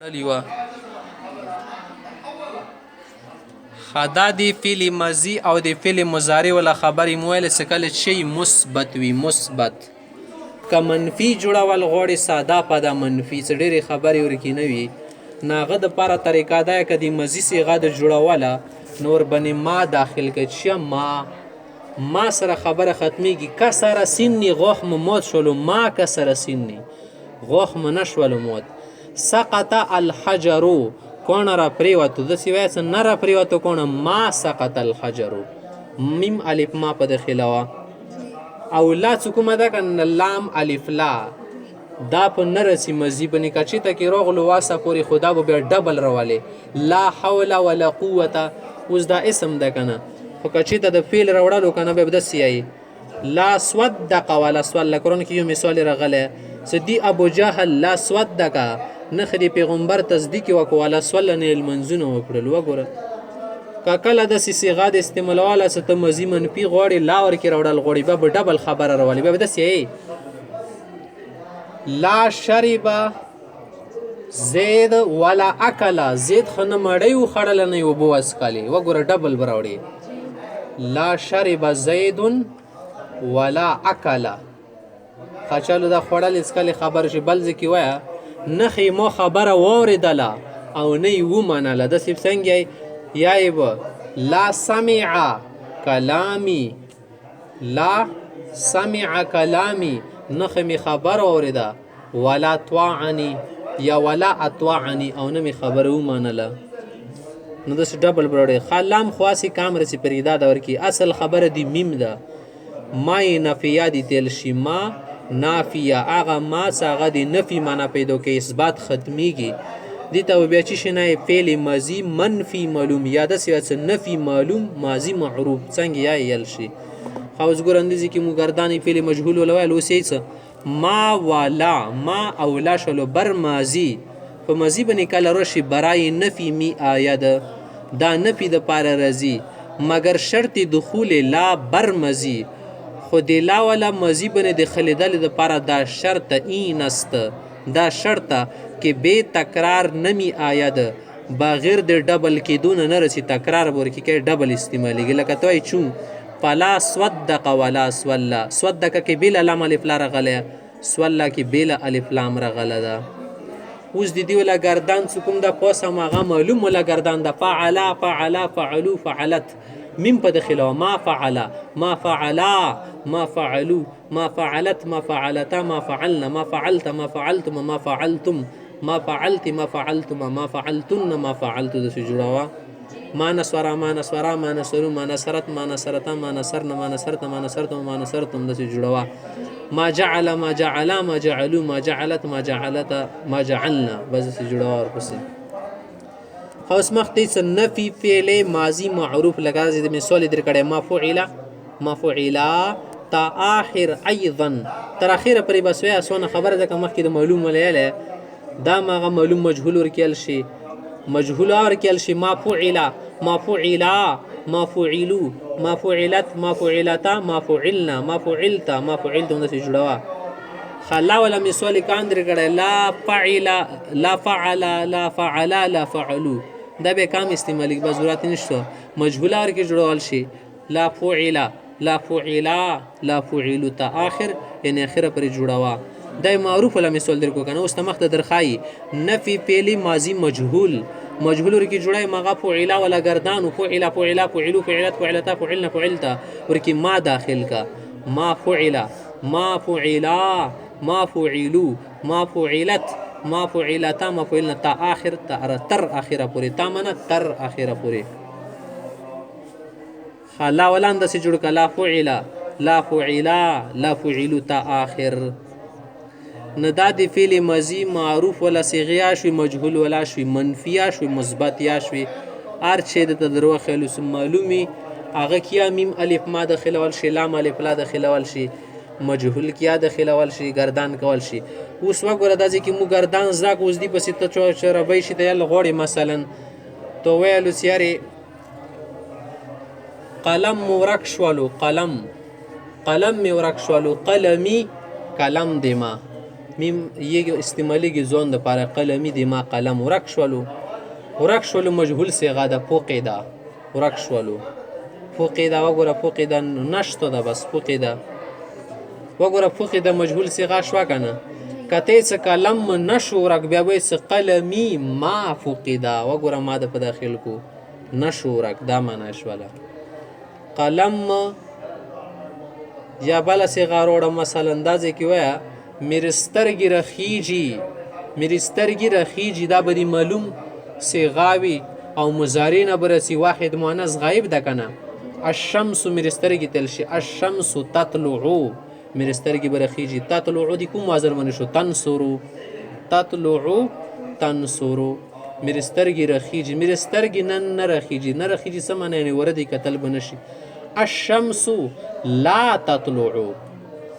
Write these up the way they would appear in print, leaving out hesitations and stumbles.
لیوه خدا دی فعل ماضی او د فعل مضارع ولا خبرې مویل سکل شی مثبت وي مثبت که منفي جوړول غواړي ساده پدا منفي څه ډېرې خبرې ورکې نه وي ناغه د پاره طریقه ده که د ماضي صیغه د جوړوله نور بنې ما داخل کړي چې ما سره خبره ختمیږي کسره سینی غوښ مو موت شولو ما کسره سینی غوښ مو نه شولو موت سقط الحجرو کونه را پریوتو داسې وایه څه نه را پریوتو کونه ما سقط الحجرو میم الف ما په داخله وه او لا چې کومه ده که لام الف لا دا په نه رسي مزي بنې که چېرته کې راغلو واسه پورې خو دا به بیا ډبل راولې لا حول ولا قوته اوس دا اسم ده که نه خو که چېرته د فعل راوړلو که نه بیا به داسې یایي لا صدق ولا صلى قرآن کې یو مثال راغلی چې دی ابو جهل لا صدقه نخ دی پیغمبر تصدیق وکړو ولا صلی نه لمنځونه وکړل وګوره که کله داسې صیغه د استعمالواله څه ته مضي منفي غواړې لا ورکې راوړل غواړي بیا به ډبل خبره راولي بیا به داسې یې لا شرب زید ولا اکله زید خو نه مړی وخوړله نه یې اوبه وڅښلې وګوره ډبل به راوړي لا شرب زید ولا اکله خچلو دا خوړلې څښلې خبره شي بل ځای کې وایه نخې ما خبره واورېدله او نه یې ومنله داسې څنګه یایې به لا سمع کلامی لا سمع کلامی نخې مې خبره واورېده ولا طاعني یا ولا اطاعني او نه مې خبره ومنله نو داسې ډبل به راوړې خلام خواصې کام رسې پرېږده دا ورکي اصل خبره دی میم ده ما یې نفیه دي تیل شي ما نافیه هغه ما څه هغه د نفي معنا پیدا کوي اثبات ختمیږي دې ته به بیا چې شي نه فعل ماضي منفي معلوم یا داسې وایه څه نفي معلوم ماضي معروف څنګه یایل شي ښه اوس ګوره اندازې کې مو ګردانې فعل مجهول وله ویل اوس یې څه ما والا ما او لا شلو بر ماضي په ماضي باندې کله راشي برای نفي می آید دا نفي دپاره راځي مګر شرط دخول لا بر ماضي خو د لا والا ماضي باندې د خلیدلې دپاره دا شرط این است دا شرطه که بې تکرار نمی آید بغیر د ډبل کېدو نه نه رسي تکرار به ورکې کوي ډبل استعمالیږي لکه ته وایي چون فلا صدق ولا صلى صدق کې بېله لام الف لا راغلی صلى کې بېله الف لام راغله ده اوس د دې ولا ګردان څه کوم ده پوسم هغه معلوم ولا ګردان ده فعلا فعلا فعلو فعلت میم په داخله ما فعلا ما فعلا ما فعلو ما فعلت ما فعلتا ما فعلنا ما فعلت ما فعلتم ما فعلتم ما فعلت ما فعلتم ما فعلتن ما فعلت داسې جوړوه ما نصورا ما نصورا ما نصرو ما نصرت ما نصرتا ما نصرنا ما نصرت ما نصرتم ما نصرتم داسې جوړوه ما جعل ما جعلا ما جعلو ما جعلت ما جعلت ما جعلنا بس داسې جوړوه ورپسې اوس مخکې څه نفي فعل ماضي معروف لکه داسې د مثال یې درکړی ما فعلا تا آخر ایضا تر اخره پرې بس وایه څونه خبره ده که مخکې د معلوم ولیالی دا ماغه معلوم مجهول ورکیل شي مجهول ورکیل شي ما فعلا ما فعلا ما فعلو ما فعلت ما فعلتا ما فعلنا ما فعلت ما فعلتم داسې جوړوه خلا ولا مثال کان درکړی لا فعل لا فعل لا فعلا لا فعلو دا به کام استعمالی به ضرورت نشته مجهول ورکې جوړول شي لا فعلا لا فعلا لا فعلو تا آخر یعنی اخره پرې جوړوه دا معروف ولا مثال درکو کنه اوس ته مخ ته درخایي نفي فعل ماضي مجهول ورکې جوړای مغه فعلا ولا گردان فعلا فعلا فعلو فعلت فعلتا فعلنا فعلتا ورکې ما داخل کا ما فعلا ما فعلا ما فعلو ما فعلت ما فعلتا ما فعلنا تا آخر تر آخره پورې تا منه تر آخره پورې لا ولا انداسې جوړ که لا فعلا لا فعلا لا فعلو تا آخر نه دا د فعل ماضي معروف ولا صیغه شوي مجهول ولا شوي منفي شوي مثبت یا شوي هر چې درته در وښیلو څه معلومي هغه کیا میم الف ما داخلول شي لام الف لا داخلول شي مجهول کیا داخلول شي گردان کول شي اوس وګوره دا ځکه مو گردان زاک اوس دی پسې ته چربی شي ته یل غوړې مثلا تو ویلو سیارې قلم مو ورک شولو قلم مې ورک شولو قلمي قلم دی ما میم یې استعمالیږي ځوان دپاره قلمي دی ما قلم ورک شولو مجهول صیغه ده فقده ورک شولو فقده وګوره فقده نشته ده بس فقده وګوره فقده مجهول صیغه شوه که نه که ته څه قلم نشو ورک بیا به څه قلمي ما فقده وګوره ما د په داخل کو نشو ورک دا معنا شوله قلم یا بله صیغه راوړه مثلا دا ځای کې وایه میرې سترګې رخیجي دا به دې معلوم صیغه وي او مضارع نه به رسي واحد مؤنث غایب ده که نه الشمس میرې سترګې تل شي الشمس تطلعو میرې سترګې به رخیجي تطلعو د کوم وزن باندې شو تنصرو میرې سترګې رخیجي میرې سترګې نه رخیجي څه معنی یعنې وره دې کتل به نه شي الشمس لا تطلعو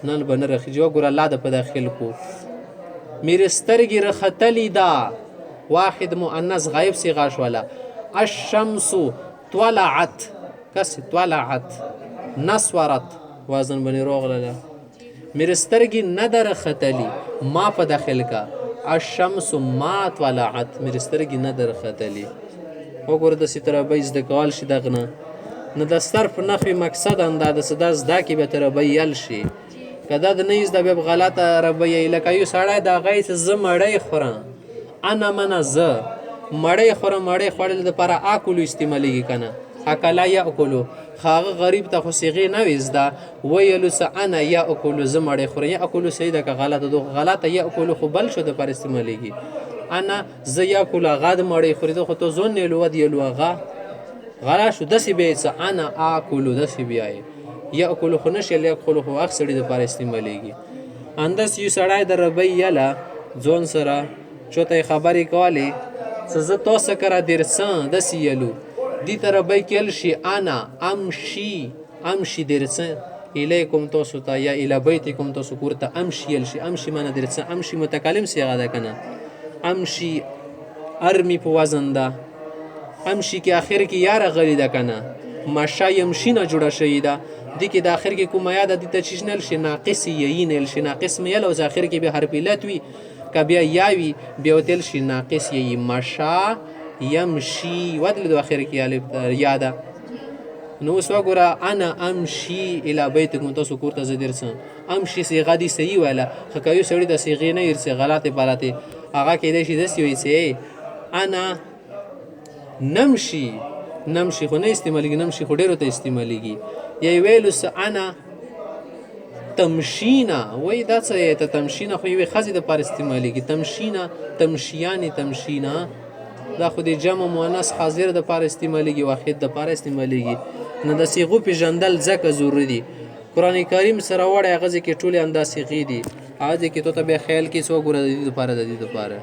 نن به نه رخیجي وګوره لا د په داخل کو میرې سترګې رختلي ده واحد مؤنث غایب صیغه شوله الشمس طلعت کس طلعت نصورت وزن باندې راغله میرې سترګې نه ده رختلي ما په داخل کا الشمس ما طلعت میرې سترګې نه ده رختلي وګوره داسې ترابۍ زده کول شي دغه نه د صرف نفي مقصد همدا ده چې دا زده کړي به ترابۍ یل شي که دا د نه زده بیا به غلطه ربۍ لکه یو سړی د هغه چې زه مړۍ خورم انا منه زه مړۍ خورم مړۍ خوړل دپاره اکلو استعمالیږي که نه اکله یاکلو خو هغه غریب ته خو صیغې نه وي زده ویلو څه انا یاکلو زه مړۍ خورم یاکلو صحیح ده که غلطه ده غلطه یاکلو خو بل شو دپاره استعمالیږي انا زه یاکلو هغه د مړۍ خوري ده خو تو زون نیلو ود یلو هغه غلا شو داسې بیا څه انا اکلو داسې بیا یې یاکلو خو نشي یاکلو خو هغه سړي دپاره استعمالیږي همداسې یو سړی د ربۍ یله ځوان سره چوته یې خبرې کولې څه زه تاسو کره درڅم داسې یلو دې ته ربۍ کې یل شي انا امشي درڅم الیکم تاسو ته یا الی بیتکم تاسو کور ته امشي یل شي امشي معنی درڅم امشي متکلم صیغه ده که نه امشي ارمي په وزن ده امشي کې آخر کې یا راغلې ده که نه مشا یمشي نه جوړه شوې ده دې کې د آخر کې کومه یا ده دې ته چیش نل شي ناقص یی نل شي ناقص مې یل او آخر کې بیا حرف علت وي که بیا یا وي بیا وتل شي ناقص یی مشا یمشي ودل د آخر کې الف یا ده نو اوس وګوره انا امشي الی بیتکم تاسو کور ته زه درځم امشي صیغه دې صحیح ویله خو که یو سړي د صیغې نه ورسې غلطې پلطې هغه کیدای شي داسې وایي چې انا نمشي خو نه استعمالیږي نمشي خو ډېرو ته استعمالیږي یا ویلو څه انا تمشینا وایي دا څه ته تمشینا خو یوې ښځې دپاره استعمالیږي تمشینا تمشیانې تمشینا دا خو د جمع مؤنث حاضر دپاره استعمالیږي واحد دپاره استعمالیږي نو د صیغو پېژندل ځکه ضروري دي قرآن کریم سره وړی هغه ځای کې ټولې همدا صیغې دي هغه ځای کې تو ته بیا خیال کې څه وګوره د دې دپاره